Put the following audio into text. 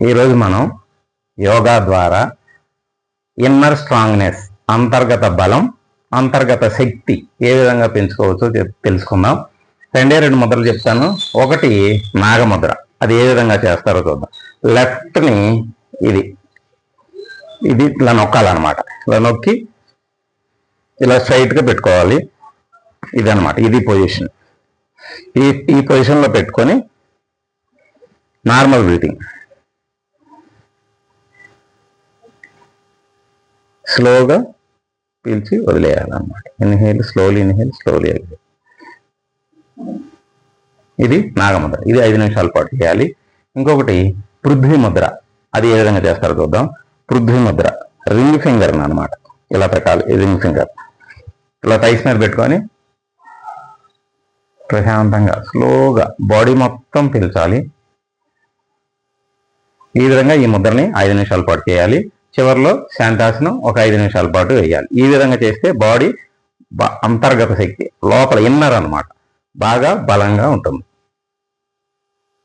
ఈరోజు మనం యోగా ద్వారా ఇన్నర్ స్ట్రాంగ్నెస్, అంతర్గత బలం, అంతర్గత శక్తి ఏ విధంగా పెంచుకోవచ్చో తెలుసుకుందాం. రెండు ముద్రలు చెప్తాను. ఒకటి నాగముద్ర, అది ఏ విధంగా చేస్తారో చూద్దాం. లెఫ్ట్ని ఇది ఇలా నొక్కాలన్నమాట. ఇలా నొక్కి ఇలా స్ట్రైట్గా పెట్టుకోవాలి. ఇది అనమాట, ఇది పొజిషన్. ఈ పొజిషన్లో పెట్టుకొని నార్మల్ బ్రీతింగ్, స్లోగా పీల్చి వదిలేయాలన్నమాట. Inhale, slowly inhale, slowly exhale. ఇది నాగముద్ర, ఇది 5 నిమిషాల పాటు చేయాలి. ఇంకొకటి పృథ్వీ ముద్ర, అది ఏ విధంగా చేస్తారో చూద్దాం. పృథ్వీ ముద్ర రింగ్ ఫింగర్ అనమాట, ఇలా పెట్టాలి. రింగ్ ఫింగర్ ఇలా టైస్ మీద పెట్టుకొని ప్రశాంతంగా స్లోగా బాడీ మొత్తం పీల్చాలి. ఈ విధంగా ఈ ముద్రని 5 నిమిషాల పాటు చేయాలి. చివరిలో శాంతాసనం ఒక 5 నిమిషాల పాటు వేయాలి. ఈ విధంగా చేస్తే బాడీ అంతర్గత శక్తి, లోపల ఇన్నర్ అనమాట, బాగా బలంగా ఉంటుంది.